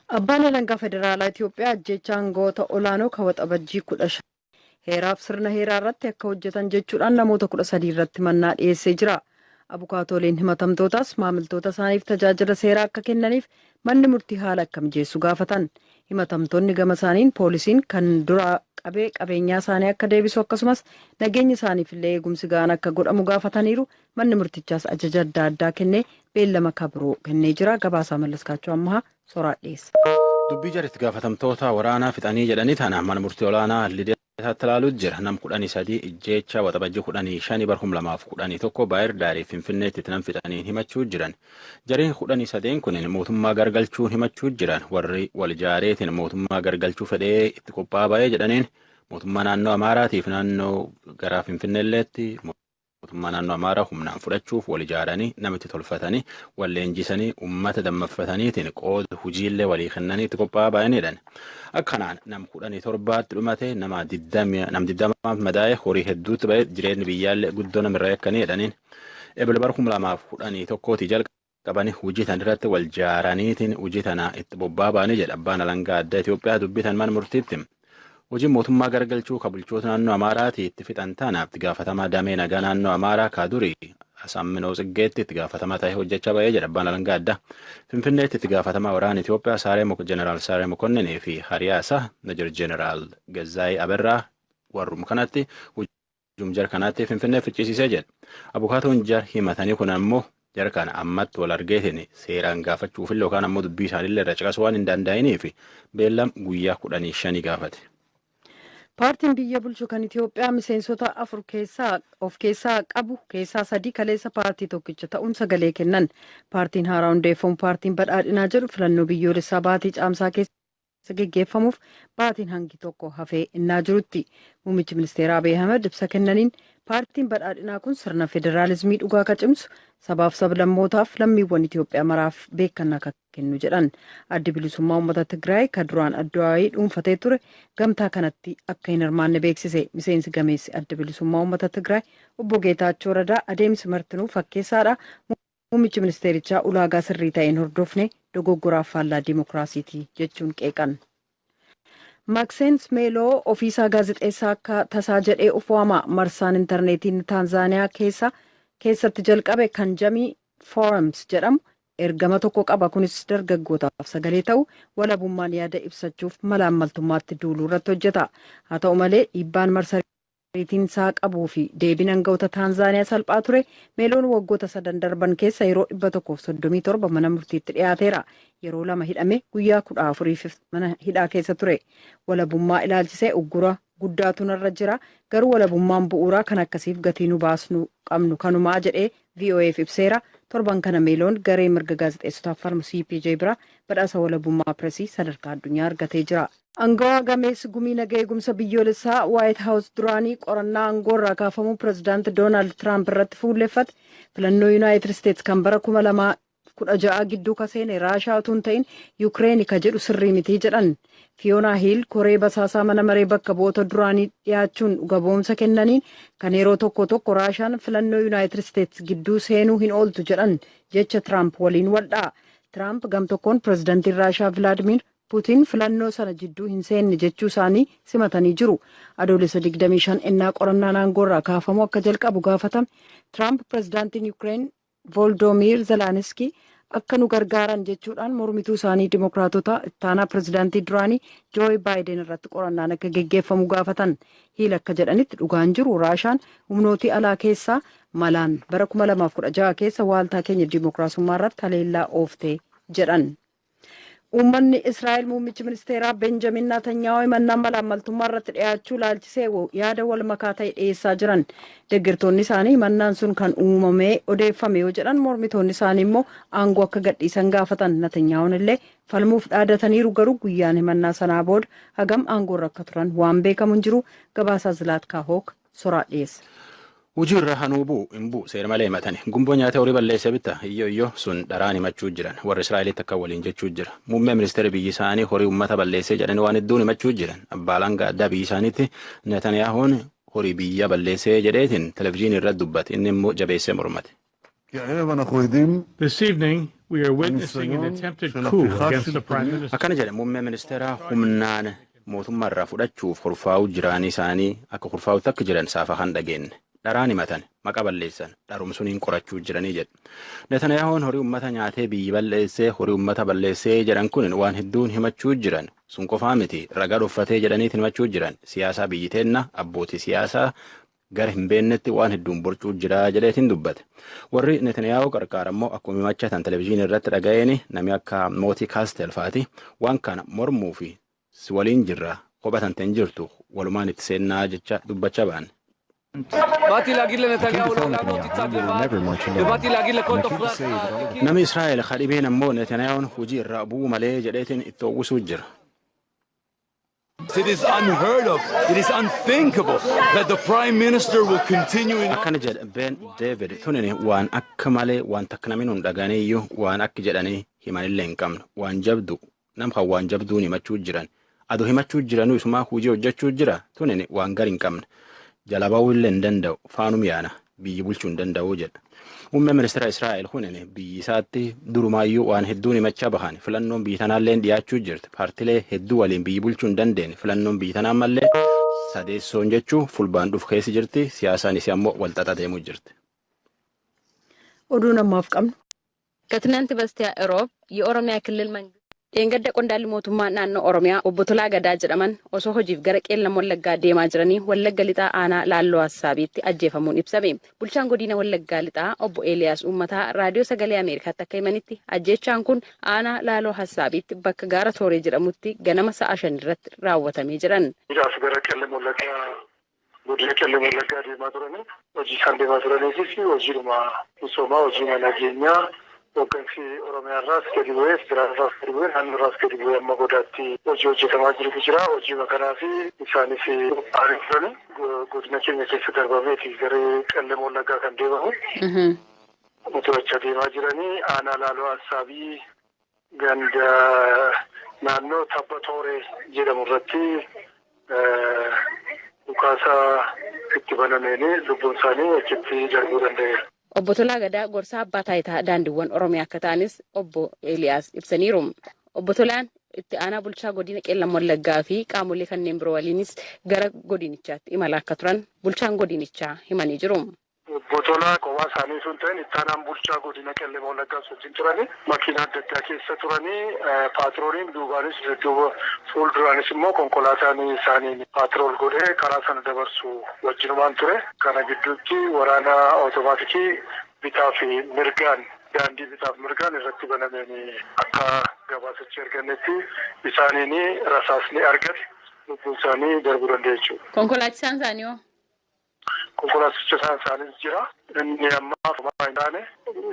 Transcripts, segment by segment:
Abbaan alangaa federaalaa Itoophiyaa ajjechaan goota olaanoo kawwaxa bajjii 15 heeraaf sirna heeraa irratti akka hojjetan jechuudhaan namoota 13 irratti mannaa dhiyeessee jira. Abukaatoliin himatamtootaas maamiltoota isaaniif tajaajila seeraa akka kennaniif manni murtii haala akka mijeessu gaafatan. Himatamtoonni gama isaaniin poolisiin kan duraa qabee qabeenyaa isaanii akka deebisu akkasumas nageenya isaaniif illee eegumsi ga'aan akka godhamu gaafataniiru. Manni murtichaas ajaja adda addaa kennee beellama kabiroo kennee jira. Gabaasaa Mallaskaachoo Ammahaa Soraa dhiyeessa. Dubbii jaritti gaafatamtoota waraanaa fixanii jedhanii tana mana murtii olaanaa Lidaatti ilaaluutu jira. Nam 13 ijjeecha waxabajjii 15 2011 baay'ir daarii Finfinneetti nam fixanii himachuu jiran. Jariin 13 kunin mootummaa gargalchuun himachuu jiran. Warri wal jaareetiin mootummaa gargalchuu fedhee itti qophaa'aa baay'ee jedhaniin mootummaa naannoo Amaaraatiif naannoo gara Finfinneelleetti mootummaa naannoo Amaaraa humnaan fudhachuuf wal ijaaranii namitti tolfatanii wal leenjisanii uummata dammaffataniitiin qooda hojiillee walii kennanii itti qophaa'aa baay'inidhaan. Akkanaan nam 17tti dhumate nama 20 madaa'e horii hedduutti ba'e jireenyi biyyaallee guddoo namirra yakkanii jedhaniin. Eebila bara 2011 jalqabanii hojii tan irratti wal jaaraniitiin hojii tana itti bobba'anii jedha abbaan alangaa addaa Itoophiyaa dubbitan mana murtiitti. Hojiin mootummaa gargalchuu ka bulchoota naannoo Amaaraati itti fixan tanaaf itti gaafatamaa damee nagaa naannoo Amaaraa kaadurii Asaamminoo Tsiggeetti itti gaafatamaa ta'ee hojjechaa ba'ee jedha abbaan alangaa addaa. Finfinneetti itti gaafatamaa waraana Itoophiyaa Jeneraal Saaree Mokonninii fi hariyaa isaa Major Jeneraal Gazzaayii Aberraa warrum kanatti hujum jar kanaatti Finfinnee ficcisiisee jedha. Abukaatoon jar himatanii kun ammoo jar kana ammatti wal argeetiin seeraan gaafachuuf illee yookaan ammoo dubbii isaaniillee irra caqasuu waan hin danda'iniif beellam guyyaa 15 gaafate. Paartiin biyya bulchu kan Itoophiyaa miseensota 4 of keessaa qabu keessaa 3 kaleessa paartii tokkicha ta'uun sagalee kennan. Paartiin haaraa hundeeffamu paartiin badhaadhinaa jedhu filannoo biyyoolessaa baatii caamsaa keessa geggeeffamuuf baatiin hangi tokko hafee innaa jirutti. Muummichi ministeeraa Abiy Ahmed ibsa kennaniin paartiin badhaadhinaa kun sirna federaalizimii dhugaa ka cimsu sabaaf sablammootaaf lammiiwwan Itoophiyaa maraaf beekannaa akka kennu jedhan. Addi bilisummaa uummata Tigraay ka duraan addawaayii dhuunfatee ture gamtaa kanatti akka hin hirmaanne beeksise. Miseensi gameessi adda bilisummaa uummata Tigraay obbo Geetaachoo Radaa adeemsi martinuu fakkeessaadha. Muummichi ministeerichaa ulaagaa sirrii ta'een hordofne dogoggoraaf faallaa diimokiraasiiti jechuun qeeqan. Maakseensi Meeloo ofiisaa gaazexeessaa akka tasaa jedhee of waama. Marsaan intarneetiin Taanzaaniyaa keessatti jalqabe kan Jamii Forums jedhamu ergama tokko qaba. Kunis dargaggootaaf sagalee ta'u walabummaan yaada ibsachuuf malaammaltummaatti duuluu irratti hojjeta. Haa ta'u malee dhiibbaan marsariitiin isaa qabuu fi deebiin aangawoota Taanzaaniyaa salphaa ture. Meeloon waggoota 3 darban keessa yeroo 137 mana murtiitti dhiyaateera. Yeroo 2 hidhame guyyaa 14 mana hidhaa keessa ture. Walabummaa ilaalchisee uggura guddaatu narra jira. Garuu walabummaan bu'uuraa kan akkasiif gatii nu baasnu qabnu kanumaa jedhee VOA'f ibseera. Torban kana Meeloon garee mirga gaazexeessotaaf falmu CPJ bira badhaasa walabummaa pireesii sadarkaa addunyaa argatee jira. Angawaa gameessi gumii nagaa eegumsa biyyoolessaa White House duraanii qorannaa aangoorraa kaafamuu pirezidaanti Doonaald Tiraamp irratti fuulleffate filannoo Yuunaayitid Isteetsi kan bara 2016 gidduu kaseene Raashaa utuu hin ta'in Yukireeni ka jedhu sirrii mitii jedhan. Fiyoonaa Hiil koree basaasaa mana maree bakka bu'oota duraanii dhiyaachuun gaboomsa kennaniin kan yeroo tokko Raashaan filannoo Yuunaayitid Isteetsi gidduu seenuu hin ooltu jedhan jecha Tiraamp waliin waldhaa. Tiraamp gam tokkoon pirezidaantiin Raashaa Vilaadimiir Puutiin filannoo sana jidduu hin seenne jechuu isaanii simatanii jiru. Adoolessa 25 ennaa qorannaan aangoorraa kaafamuu akka jalqabu gaafatame Tiraamp pirezidaantiin Yuukireen Volodoomiir Zeleniskii akka nu gargaaran jechuudhaan mormituu isaanii dimokiraatota ittaanaa pirezidaantii duraanii Jooyi Baayiden irratti qorannaan akka geggeeffamu gaafatan. Hiil akka jedhanitti dhugaan jiru Raashaan humnootii alaa keessaa malaan bara 2016 keessa waaltaa keenya dimokiraasummaa irratti haleellaa ooftee jedhan. Uummanni Israa'el muummichi ministeeraa Benjamin Netanyaahuu himannaa malaammaltummaa irratti dhiyaachuu laalchisee yaada wal makaa ta'e dhiyeessaa jiran. Deeggartoonni isaanii himannaan sun kan uumamee odeeffame yoo jedhan mormitoonni isaanii immoo aangoo akka gadhiisan gaafatan. Netanyaahuun illee falmuuf dhaadataniiru garuu guyyaan himannaa sanaa booda hagam aangoorra akka turan waan beekamu hin jiru. Gabaasaa Zilaatkaa Hook Soraa dhiyeessa. Hujii irra hanuu hin bu'u seera malee himatani. Gumboo nyaata horii balleessee bitta iyyoo sun dharaan himachuu jiran. Warra Israa'elitti akka waliin jechuu jira. Muummee ministeera biyyi isaanii horii uummata balleessee jedhanii waan hedduun himachuu jiran. Abbaa alangaa addaa biyyi isaaniitti Netanyaahuun horii biyya balleessee jedheetiin televizyiinii irratti dubbate. Inni immoo jabeessee mormate. This evening, we are witnessing an attempted coup against the Prime Minister. Akkana jedhe muummee ministeera humnaan mootummaa irraa fudhachuuf kurfaa'uu jiraanii isaanii akka kurfaa'utti akka jiran saafa kan dhageenye. Dharaan himatan maqa balleessan dharumsuniin qorachuu jiranii jedhe. Netanyaahuun horii uummata nyaatee biyyi balleessee horii uummata balleessee jedhan kun waan hedduun himachuu jiran sun qofaa miti ragaa dhuffatee jedhaniitiin himachuu jiran siyaasaa biyyi teenna abbootii siyaasaa gara hin beennetti waan hedduun borcuu jira jedheetiin dubbate. Warri Netanyaahuu qarqaara immoo akkuma himachatan televezyiinii irratti dhaga'een namni akka mootii kaastel faati waan kana mormuu fi si waliin jirra qophatan ta'in jirtu walumaan itti seennaa jecha dubbachaa ba'an. Namni Israa'el kadhibeen ammoo Netanyahuun hojii irraa bu'uu malee jedheetiin itti uwwisuu jira. It is unheard of. It is unthinkable that the Prime Minister will continue in. Akkana jedha Ben David tunini waan akka malee waan takka namni nun dhaganeeyyuu waan akka jedhanii himanillee hin qabnu waan jabdu nam kan waan jabduun himachuu jiran adoo himachuu jiranuu isumaa hojii hojjechuu jira tunini waan gari hin qabne jala ba'uu illee hin danda'u faanum yaana biyyi bulchuu hin danda'uu jedha. Muummeen ministeera Israa'el kunini biyyi isaatti durumaayyuu waan hedduun himachaa bahan filannoon biyyi tanaallee dhiyaachuu jirti paartilee hedduu waliin biyyi bulchuu hin dandeenye filannoon biyyi tanaa mallee sadeessoon jechuu fulbaan dhuuf keessi jirti siyaasaan isii ammoo walxaxaa deemuu jirti. Oduu namaaf qabnu. ከትናንት በስቲያ እሮብ የኦሮሚያ ክልል መንግስት Deengadda qondaalli mootummaa naannoo Oromiyaa obbo Tolaa Gadaa jedhaman osoo hojiif gara qeellam Wallaggaa deemaa jiranii Wallagga Lixaa aanaa Laalloo Hassaabiitti ajjeefamuun ibsame. Bulchaan godina Wallaggaa Lixaa obbo Eeliyaas Uummataa raadiyoo sagalee Ameerikaatti akka himanitti ajjeechaan kun aanaa Laalloo Hassaabiitti bakka gaara Tooree jedhamutti ganama sa'a 5 irratti raawwatamee jiran. Gara qeellam Wallaggaa godina qeellam Wallaggaa deemaa turanii hojii kan deemaa turanii fi hojiidhuma misoomaa hojii nageenyaa Okansi Oromiyaa irraas gadi bu'ee Federaalaa irraas gadi bu'ee naannoo irraas gadi bu'ee amma godaatti hojii hojjetamaa jirutu jira. Hojii makanaa fi isaanis aarii turani godina keenya keessa darbameeti gara qeellam Wallaggaa kan deemamu. Motorachaa deemaa jiranii aanaa Laalloo Hassaabii ganda naannoo tabba Tooree jedhamu irratti dhukaasa itti banameen lubbuun isaanii achitti darbuu danda'eera. Obbo Tolaa Gadaa gorsaa abbaa taayitaa daandiiwwan Oromiyaa akka ta'anis obbo Eeliyaas ibsaniiru. Obbo Tolaan itti aanaa bulchaa godina qeellam Wallaggaa fi qaamolee kanneen biroo waliinis gara godinichaatti imala akka turan bulchaan godinichaa himanii jiru. Obbo Tolaa qowwaa isaanii sun ta'in itti aanaan bulchaa godina qeellam Wallaggaa wajjin turanii makiina adda addaa keessa turanii paatrooliin duubaanis duuba fuulduraanis immoo konkolaataan isaanii paatrool godhee karaa sana dabarsu wajjinumaan ture. Kana gidduutti waraana otomaatikii bitaa fi mirgaan daandii bitaaf mirgaan irratti banameen akka gabaasatti argannetti isaaniin rasaasni argate lubbuun isaanii darbuu danda'e jechuudha. Konkolaachisaan isaanii hoo? Konkolaachisaan isaanii jira. Inni ammaaf maa hin taane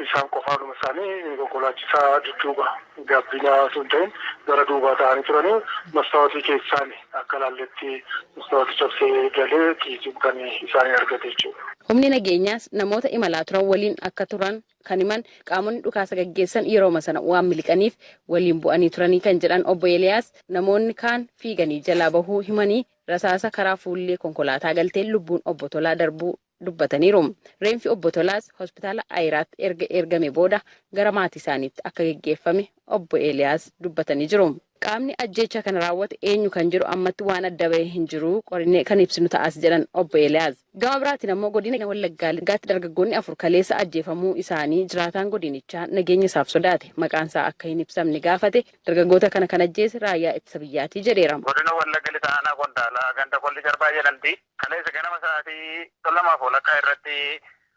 isaan qofaanuma isaanii konkolaachisaa dudduuba gabbinaa sun ta'in gara duubaa ta'anii turanii mastaawotii keessaan akka laalletti mastaawotii cabsee galee kiisuun kan isaanii argate jechuudha. Humni nageenyaas namoota imalaa turan waliin akka turan kan himan qaamonni dhukaasa gaggeessan yeroo sana waan miliqaniif waliin bu'anii turanii kan jedhan obbo Eeliyaas namoonni kaan fiiganii jalaa bahuu himanii rasaasa karaa fuullee konkolaataa galtee lubbuun obbo Tolaa darbuu dubbataniiru. Reenfi obbo Tolaas hospitaala Ayiraatti erga ergame booda gara maatii isaaniitti akka gaggeeffame obbo Eeliyaas dubbatanii jiru. Qaamni ajjeecha kana raawwate eenyu kan jiru ammatti waan adda bahee hin jiru qorinee kan ibsinu ta'as jedhan obbo Eeliyaas. Gama biraatiin ammoo godina Wallaggaatti dargaggoonni 4 kaleessa ajjeefamuu isaanii jiraataan godinichaa nageenya isaaf sodaate maqaan isaa akka hin ibsamne gaafate dargaggoota kana kan ajjeese raayyaa ittisa biyyaatii jedheera. Godina Wallagga Lixaa aanaa Qondaalaa ganda Kolli Jarbaa jedhamti. Kaleessa ganama sa'aatii 2:00 irratti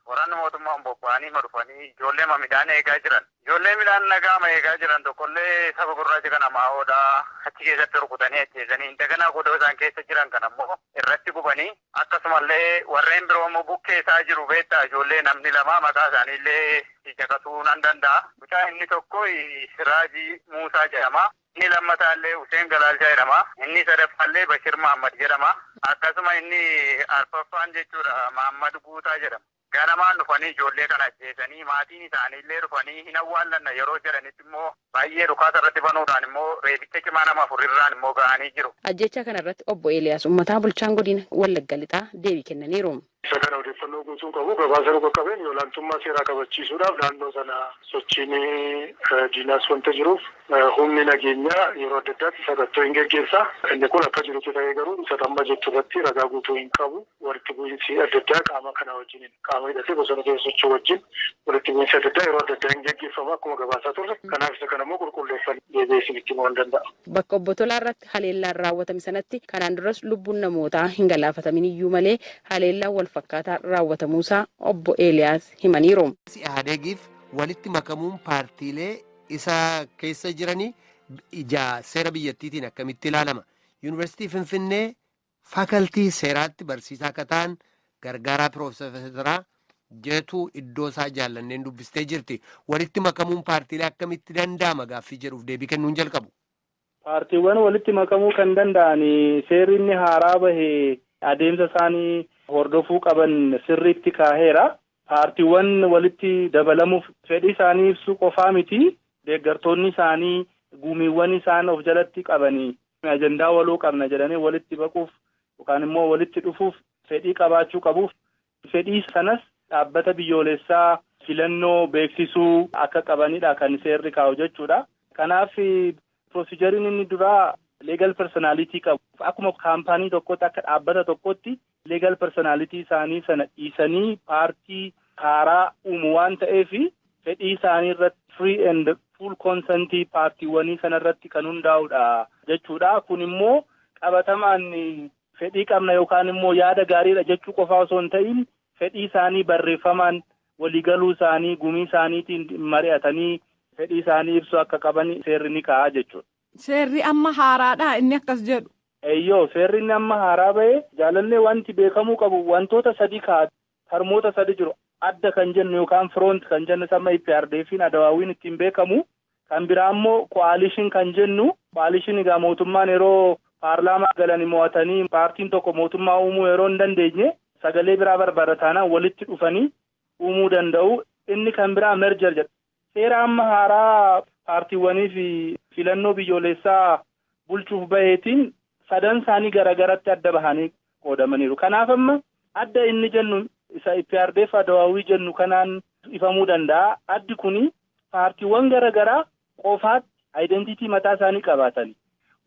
waraanni mootummaa bobba'anii dhufanii ijoollee midhaan eegaa jiran. Ijoollee midhaan nagaama eegaa jiran tokkollee saba gurraacha kana maa'oodha achi keessatti rukutanii ajjeesanii daganaa godoo isaan keessa jiran kan ammoo irratti gubanii akkasumallee warreen biroo immoo bukkee isaa jiru beektaa ijoollee namni lama maqaa isaaniillee caqasuu nan danda'a. Mucaa inni tokko Siraajii Muusaa jedhama. Inni lammataallee Huseen Galaalchaa jedhama. Inni sadaffaallee Bashir Mahammad jedhama. Akkasuma inni arfaffaan jechuudha Mahammad Guutaa jedhama. Ganamaan dhufanii ijoollee kana ajjeesanii maatiin isaaniillee dhufanii hin awwaallanna yeroo jedhanitti immoo baay'ee dhukaasa irratti banuudhaan immoo reebicha cimaa nama 4 irraan immoo ga'anii jiru. Ajjecha kana irratti obbo Eeliyaas Uummataa bulchaan godina Wallagga Lixaa deebii kennaniiru. Isa kana odeeffannoo guutuun qabu gabaasa roga qabeen olaantummaa seeraa kabachiisuudhaaf naannoo sana sochiin diinaas wanta jiruuf humni nageenyaa yeroo adda addaatti sagantaa hin geggeessaa. Inni kun akka jirutti ta'ee garuu isa amma jettu irratti ragaa guutuu hin qabu. Walitti bu'iinsi adda addaa qaama kana wajjin qaama hidhatee bosona keessa socho'u wajjin walitti bu'iinsi adda addaa yeroo adda addaa hin geggeeffamu akkuma gabaasaa turre. Kanaaf isa kana immoo qulqulleeffannee deebi'ee itti himuu danda'a. Bakka obbo Tolaa irratti haleellaan raawwatame sanatti kanaan duras lubbuun namootaa hin galaafatamin iyyuu malee haleellaan wal fakkaataa raawwatamuusaa obbo Eeliyaas himaniiru. Ihaadegiif walitti makamuun paartiilee isa keessa jiranii ija seera biyyattiitiin akkamitti ilaalama? Yuunivarsiitii Finfinnee faakaltii seeraatti barsiisaa akka ta'an gargaaraa piroofeesaraa jeetuu iddoo isaa jaallanneen dubbistee jirti. Walitti makamuun paartiilee akkamitti danda'ama gaaffii jedhuuf deebii kennuun jalqabu. Paartiiwwan walitti makamuu kan danda'an seerri inni haaraa bahee adeemsa isaanii hordofuu qaban sirriitti kaaheera. Paartiiwwan walitti dabalamuuf fedhii isaanii ibsuu qofaa miti. Deeggartoonni isaanii gumiiwwan isaan of jalatti qabanii ajandaa waloo qabna jedhanii walitti baquuf yookaan immoo walitti dhufuuf fedhii qabaachuu qabuuf fedhii sanas dhaabbata biyyoolessaa filannoo beeksisuu akka qabanidha kan seerri kaa'u jechuudha. Kanaaf piroosijeriin inni duraa leegal personaalitii qabu. Akkuma kaampaanii tokkotti akka dhaabbata tokkotti leegal personaalitii isaanii sana dhiisanii paartii haaraa uumu waan ta'eef fedhii isaanii irratti free and full consentii paartiiwwanii sana irratti kan hundaa'udha jechuudha. Kun immoo qabatamaan fedhii qabna yookaan immoo yaada gaariidha jechuu qofaa osoo hin ta'in fedhii isaanii barreeffamaan waliigaluu isaanii gumii isaaniitiin mari'atanii fedhii isaanii ibsu akka qaban seerri ni kaa'a jechuudha. Seerri amma haaraadha inni akkas jedhu. Eeyyoo seerri inni amma haaraa bahee jaalallee wanti beekamuu qabu wantoota sadii kaa'atu harmoota sadii jiru. Adda kan jennu yookaan front kan jennu sama IPRDF'n adawaawiin ittiin beekamu. Kan biraa immoo coalition kan jennu coalition egaa mootummaan yeroo paarlaamaa galanii mo'atanii paartiin tokko mootummaa uumuu yeroo hin dandeenye sagalee biraa barbaadataanaan walitti dhufanii uumuu danda'u. Inni kan biraa merger jedha. Seera amma haaraa paartiiwwanii fi filannoo biyyoolessaa bulchuuf baheetiin sadan isaanii garagaratti adda bahanii qoodamaniiru. Kanaaf amma adda inni jennu isa IPRDF adawaawii jennu kanaan ifamuu danda'a. Addi kuni paartiiwwan garagaraa qofaatti identitii mataa isaanii qabaatanii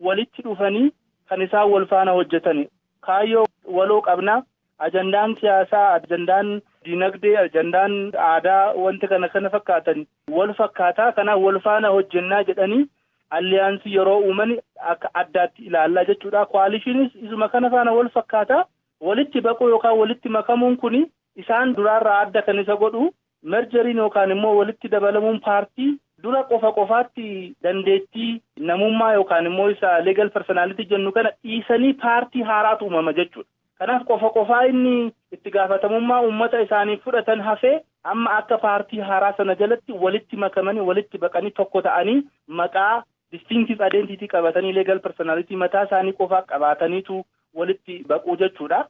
walitti dhufanii kan isaan wal faana hojjetanii kaayyoo waloo qabnaa ajandaan siyaasaa ajandaan dinagdee ajandaan aadaa wanti kana fakkaatan wal fakkaataa kanaaf wal faana hojjennaa jedhanii alliyaansii yeroo uuman akka addaatti ilaallaa jechuudha. Koalishiinis isuma kana faana wal fakkaataa walitti baquu yookaan walitti makamuun kuni isaan duraarraa adda kan isa godhu merjeriin yookaan immoo walitti dabalamuun paartii dura qofaatti dandeettii namummaa yookaan immoo isa legal personality jennu kana dhiisanii paartii haaraatu uumama jechuudha. Kanaaf qofaa inni itti gaafatamummaa uummata isaaniif fudhatan hafee amma akka paartii haaraa sana jalatti walitti makamanii walitti baqanii tokko ta'anii maqaa distinctive identity qabatanii legal personality mataa isaanii qofaa qabaataniitu walitti baquu jechuudha.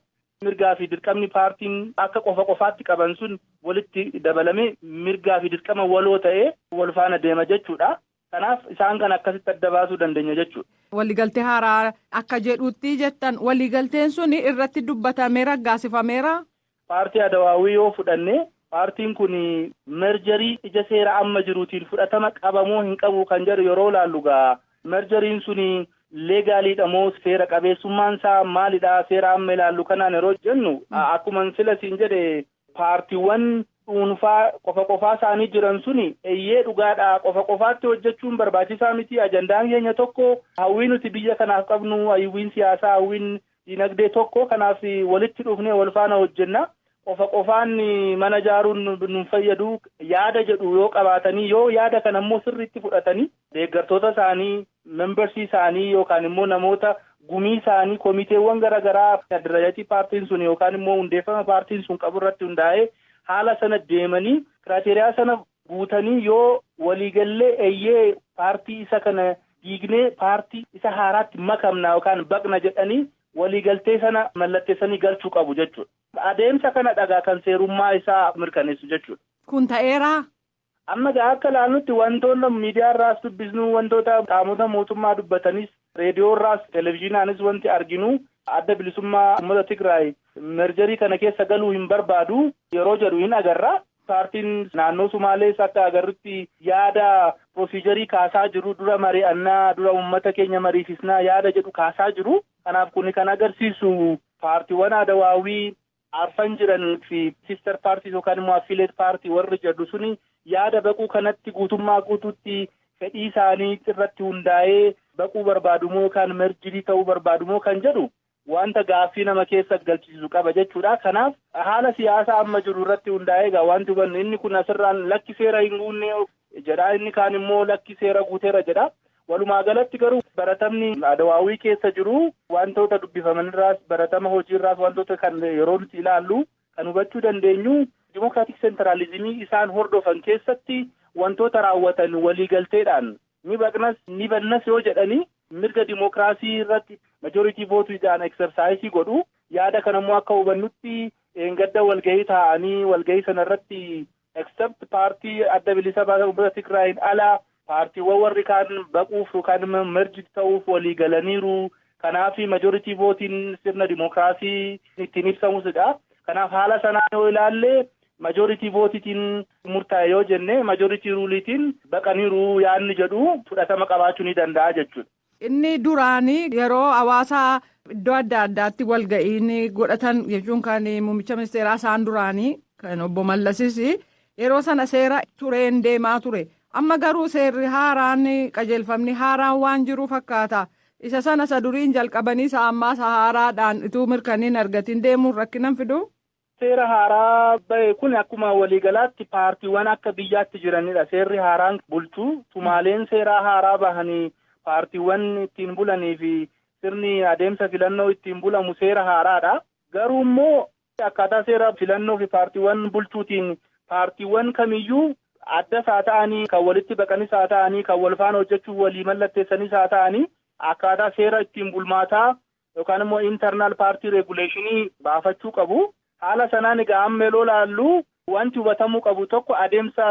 Mirgaa fi dirqamni paartiin akka qofaatti qaban sun walitti dabalame mirgaa fi dirqama waloo ta'ee wal faana deema jechuudha. Kanaaf isaan kan akkasitti adda baasuu dandeenya jechuudha. Waliigaltee haaraa akka jedhutti jettan waliigalteen sun irratti dubbatamee raggaasifameera. Paartii adawaawii yoo fudhanne paartiin kun merjerii ija seera amma jiruutiin fudhatama qabamoo hin qabu kan jedhu yeroo laallu gaa merjeriin sun leegaaliidha moo seera qabeessummaan isaa maalidha seera amma ilaallu kanaan yeroo jennu akkuma silasiin jedhe paartiiwwan dhuunfaa qofaa isaanii jiran suni eeyyee dhugaadha qofaatti hojjechuun barbaachisaa miti ajandaan keenya tokko hawwii nuti biyya kanaaf qabnu hawwiin siyaasaa hawwiin dinagdee tokko kanaaf walitti dhufnee wal faana hojjenna qofaan mana ijaaruun nu fayyadu yaada jedhu yoo qabaatanii yoo yaada kana immoo sirriitti fudhatanii deeggartoota isaanii membersii isaanii yookaan immoo namoota gumii isaanii komiteewwan garaagaraa adirayatii paartiin sun yookaan immoo hundeeffama paartiin sun qabu irratti hundaa'ee haala sana deemanii kiraateriyaa sana guutanii yoo waliigallee eeyyee paartii isa kana diignee paartii isa haaraatti makamna yookaan baqna jedhanii waliigaltee sana mallatteessanii galchuu qabu jechuudha. Adeemsa kana dhagaa kan seerummaa isaa mirkaneessu jechuudha. Kun ta'eeraa? Amma akka ilaallutti wantoota miidiyaa irraas dubbisnu wantoota qaamota mootummaa dubbatanis reediyoo irraas televezyiinaanis wanti arginu adda bilisummaa uummata Tigraay merjerii kana keessa galuu hin barbaadu yeroo jedhu hin agarra. Paartiin naannoo Sumaalees akka agarrutti yaada proosiijarii kaasaa jiru dura mari'annaa dura uummata keenya mariifisnaa yaada jedhu kaasaa jiru. Kanaaf kun kan agarsiisu paartiiwwan Adawaawii arfan jiran fi sister paartii yookaan immoo affiliate paartii warri jedhu suni yaada baquu kanatti guutummaa guutuutti fedhii isaanii irratti hundaa'ee baquu barbaadumoo yookaan merjirii ta'uu barbaadumoo kan jedhu wanta gaaffii nama keessa galchisiisu qaba jechuudha. Kanaaf haala siyaasaa amma jiru irratti hundaa'ee egaa wanti hubannu inni kun asirraan lakki seera hin guunne jedha inni kaan immoo lakki seera guuteera jedha. Walumaa galatti garuu baratamni Adawaawii keessa jiru wantoota dubbifaman irraas baratama hojii irraas wantoota kan yeroo nuti ilaallu kan hubachuu dandeenyu dimokiraatik seentiraalizimii isaan hordofan keessatti wantoota raawwatan waliigalteedhaan ni baqnas ni bannas yoo jedhanii mirga dimokiraasii irratti majoritii vootuudhaan eksersaayisii godhu yaada kanammoo akka hubannutti gadda walgahii taa'anii walgahii sana irratti except paartii adda bilisa baasaa Tigraayin alaa paartiiwwan warri kaan baquuf yookaan merji ta'uuf walii galaniiru. Kanaaf majoritii vootiin sirna dimokiraasii ittiin ibsamuudha. Kanaaf haala sanaa yoo ilaalle majoritii vootiitiin murtaa'e yoo jenne majoritii ruuliitiin baqaniiru yaadni jedhu fudhatama qabaachuu ni danda'a jechuudha. Inni duraanii yeroo hawaasaa iddoo adda addaatti walga'iin godhatan jechuun kan muummicha ministeeraa isaan duraanii kan obbo Mallasis yeroo sana seera tureen deemaa ture. Amma garuu seerri haaraan qajeelfamni haaraan waan jiru fakkaata. Isa sana isa duriin jalqabanii isa ammaa isa haaraadhaan ituu mirkaniin argatiin deemuun rakkinan fidu. Seera haaraa bahe kun akkuma waliigalaatti paartiiwwan akka biyyaatti jiranidha. Seerri haaraan bulchuu tumaaleen seeraa haaraa bahanii paartiiwwan ittiin bulanii fi sirni adeemsa filannoo ittiin bulamu seera haaraadha. Garuu immoo akkaataa seera filannoo fi paartiiwwan bulchuutiin paartiiwwan kamiyyuu adda isaa ta'anii kan walitti baqanis haa ta'anii kan wal faana hojjechuuf walii mallatteessanis haa ta'anii akkaataa seera ittiin bulmaataa yookaan immoo internal party regulation baafachuu qabu. Haala sanaan egaa amma yeroo laallu wanti hubatamuu qabu tokko adeemsa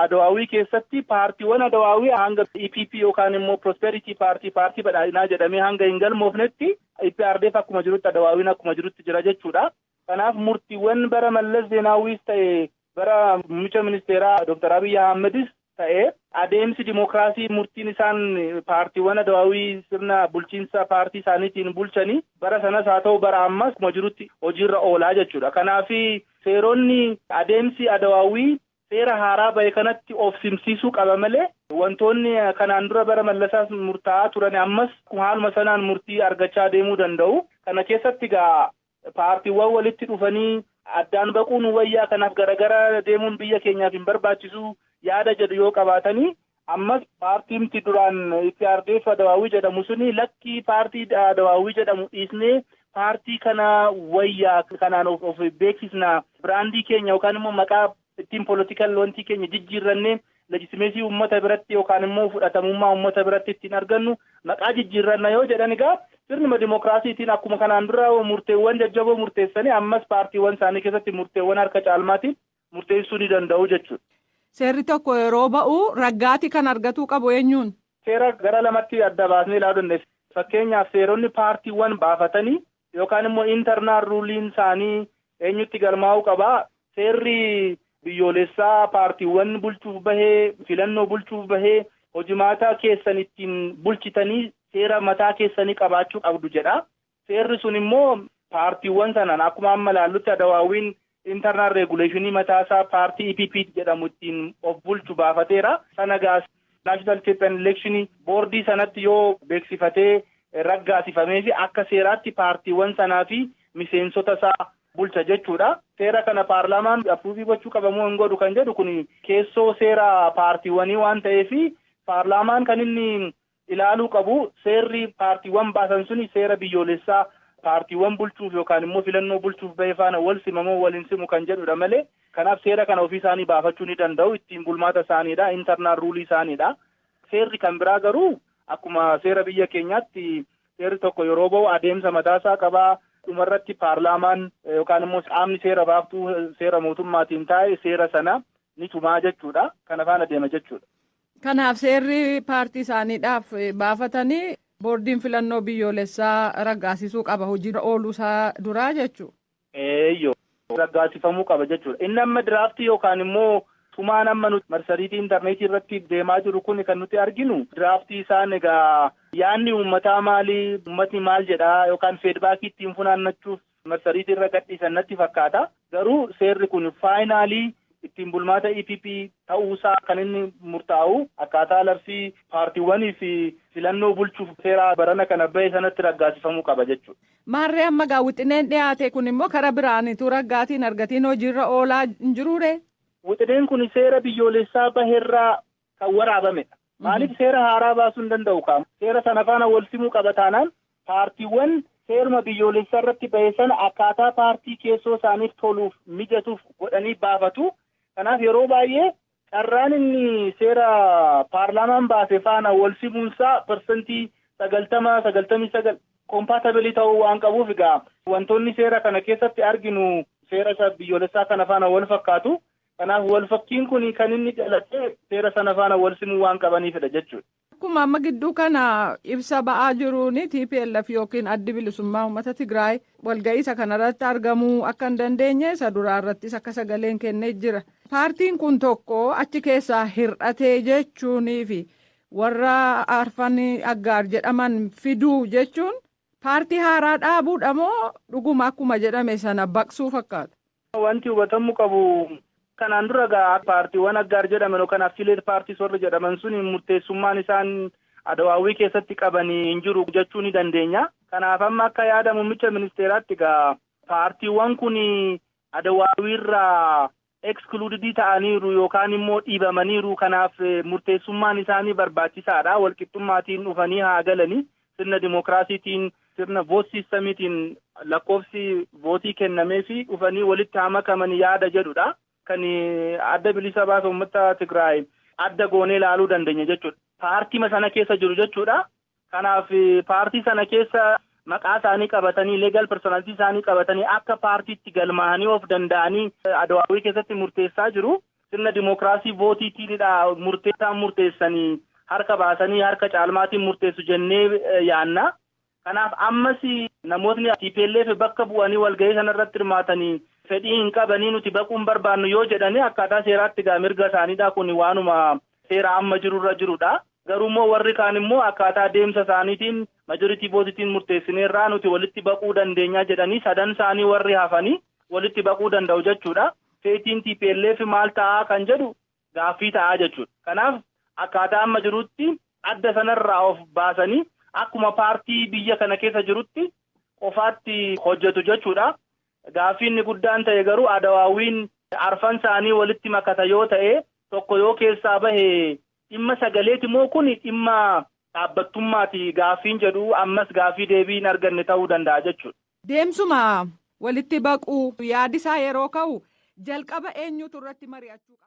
Adawaawii keessatti paartiiwwan Adawaawii hanga EPP yookaan immoo prosperity party paartii badhaadhinaa jedhamee hanga hin galmoofnetti IPRDF akkuma jirutti Adawaawiin akkuma jirutti jira jechuudha. Kanaaf murtiiwwan bara Mallas Zeenaawiis ta'e bara muummicha ministeeraa Dr. Abiy Ahmedis ta'e adeemsi dimokiraasii murtiin isaan paartiiwwan Adawaawii sirna bulchiinsa paartii isaaniitiin bulchanii bara sanas haa ta'u bara ammas akkuma jirutti hojiirra oolaa jechuudha. Kanaaf seeronni adeemsi Adawaawii seera haaraa bahe kanatti of simsiisuu qaba malee wantoonni kanaan dura bara Mallasaas murtaa'aa turan ammas haaluma sanaan murtii argachaa deemuu danda'u. Kana keessatti egaa paartiiwwan walitti dhufanii addaan baquun wayyaa kanaaf garagara deemuun biyya keenyaaf hin barbaachisu yaada jedhu yoo qabaatanii ammas paartiimti duraan IPRDF Adawaawii jedhamu suni lakkii paartii Adawaawii jedhamu dhiisnee paartii kana wayyaa kanaan of beeksisna biraandii keenya yookaan immoo maqaa ittiin politikal wantii keenya jijjiirrannee leejisimeesii uummata biratti yookaan immoo fudhatamummaa uummata biratti ittiin argannu maqaa jijjiirranna yoo jedhan egaa sirnuma dimokiraasiitiin akkuma kanaan dura murteewwan jajjaboo murteessanii ammas paartiiwwan isaanii keessatti murteewwan harka caalmaatiin murteessuu ni danda'u jechuudha. Seerri tokko yeroo ba'u raggaati kan argatuu qabu eenyuun? Seera gara lamatti adda baasnee ilaaluu dandeessa. Fakkeenyaaf seeronni paartiiwwan baafatanii yookaan immoo internal ruuliin isaanii eenyutti galmaa'uu qaba. Seerri biyyoolessaa paartiiwwan bulchuuf bahee filannoo bulchuuf bahee hojimaata keessan ittiin bulchitanii seera mataa keessanii qabaachuu qabdu jedha. Seerri sun immoo paartiiwwan sanaan akkuma amma ilaallutti Adawaawiin internal regulation mataasaa paartii EPP jedhamu ittiin of bulchu baafateera. Sana gaas National Champion Election boordii sanatti yoo beeksifatee raggaasifamee fi akka seeraatti paartiiwwan sanaa fi miseensota isaa bulcha jechuudha. Seera kana paarlaamaan approovii gochuu qabamoo hin godhu kan jedhu kun keessoo seera paartiiwwanii waan ta'eef paarlaamaan kan inni ilaaluu qabu seerri paartiiwwan baasan suni seera biyyoolessaa paartiiwwan bulchuuf yookaan immoo filannoo bulchuuf bahee faana wal simamoo waliin simu kan jedhudha malee kanaaf seera kana ofii isaanii baafachuu ni danda'u ittiin bulmaata isaaniidha internal ruulii isaaniidha. Seerri kan biraa garuu akkuma seera biyya keenyaatti seerri tokko yeroo ba'u adeemsa mataasaa qabaa. Dhumarratti paarlaamaan yookaan immoo qaamni seera baaftuu seera mootummaatiin taa'e seera sana ni tumaa jechuudha. Kana faana deema jechuudha. Kanaaf seerri paartii isaaniidhaaf baafatanii boordiin filannoo biyyoolessaa raggaasisuu qaba hojiirra ooluu isaa duraa jechuudha. Eeyyoo raggaasifamuu qaba jechuudha. Inni amma diraaftii yookaan immoo tumaan amma nuti marsariitii intarneetii irratti deemaa jiru kun kan nuti arginu diraaftii isaan egaa yaanni uummataa maalii uummatni maal jedhaa yookaan feedbaakii ittiin funaannachuuf marsariitii irra gadhiisan natti fakkaata. Garuu seerri kun faayinaalii ittiin bulmaata EPP ta'uusaa kan inni murtaa'u akkaataa labsii paartiiwwanii fi filannoo bulchuuf seera barana kana bahe sanatti raggaasifamuu qaba jechuudha. Maarree amma wixineen dhiyaate kun immoo karaa biraanitu raggaatiin argatiin hojiirra oolaa hin jiruure? Wixineen kun seera biyyoolessaa baheerraa kan waraabamedha. Maaliif seera haaraa baasuu hin danda'u qaama? Seera sana faana wal simuu qaba taanaan paartiiwwan seeruma biyyoolessaa irratti bahe sana akkaataa paartii keessoo isaaniif toluuf mijatuuf godhanii baafatu. Kanaaf yeroo baay'ee carraan inni seera paarlaamaan baase faana wal simuunsaa parsantii 90-99 kompaatabilii ta'uu waan qabuuf egaa wantoonni seera kana keessatti arginu seera biyyoolessaa kana faana wal fakkaatu. Kanaaf wal fakkiin kun kan inni dhalatee seera sana faana wal simuu waan qabaniifidha jechuudha. Akkuma amma gidduu kana ibsa ba'aa jiruun TPLF yookiin addi bilisummaa uummata Tigraay walga'iisa kanarratti argamuu akka hin dandeenye isa duraa irrattis akka sagaleen kennee jira. Paartiin kun tokko achi keessaa hir'atee jechuunii fi warra arfan aggaar jedhaman fiduu jechuun paartii haaraa dhaabuudha moo dhuguma akkuma jedhame sana baqsuu fakkaata? Wanti hubatamuu qabu. Kanaan dura egaa paartiiwwan aggaar jedhaman yookaan affileet paartiis warra jedhaman sun murteessummaan isaan adawaawwii keessatti qabanii hin jiru jechuu ni dandeenya. Kanaaf amma akka yaada muummicha ministeeraatti egaa paartiiwwan kun adawaawwiirraa ekskluudidii ta'aniiru yookaan immoo dhiibamaniiru. Kanaaf murteessummaan isaanii barbaachisaadha. Walqixxummaatiin dhufanii haa galanii sirna dimookiraasiitiin sirna voot siistamiitiin lakkoofsi vootii kennamee fi dhufanii walitti haa makamanii yaada jedhudha. Kan adda bilisa baasa uummata Tigraay adda goonee ilaaluu dandeenya jechuudha. Paartii sana keessa jiru jechuudha. Kanaaf paartii sana keessa maqaa isaanii qabatanii leegal personaaltii isaanii qabatanii akka paartiitti galmaa'anii of danda'anii adawaawwii keessatti murteessaa jiru. Sirna dimookiraasii vootiitiinidha murteessanii harka baasanii harka caalmaatiin murteessu jennee yaanna. Kanaaf ammas namootni TPLF bakka bu'anii walgahii sanarratti hirmaatanii fedhii hin qabanii nuti baquun barbaannu yoo jedhanii akkaataa seeraatti egaa mirga isaaniidha kun waanuma seera amma jirurra jirudha. Garuu immoo warri kaan immoo akkaataa deemsa isaaniitiin majoritii vootiitiin murteessineerraa nuti walitti baquu dandeenya jedhanii sadan isaanii warri hafanii walitti baquu danda'u jechuudha. Feetiin TPLF maal ta'aa kan jedhu gaaffii ta'aa jechuudha. Kanaaf akkaataa amma jirutti adda sanarraa of baasanii akkuma paartii biyya kana keessa jirutti qofaatti hojjetu jechuudha. Gaaffiin guddaan ta'e garuu adawaawwiin arfan isaanii walitti makata yoo ta'e tokko yoo keessaa bahe dhimma sagaleeti moo kun dhimma dhaabbattummaati gaaffiin jedhu ammas gaaffii deebii hin arganne ta'uu danda'a jechuudha. Deemsuma walitti baquu yaadisaa yeroo ka'u jalqaba eenyutu irratti mari'achuu qaba?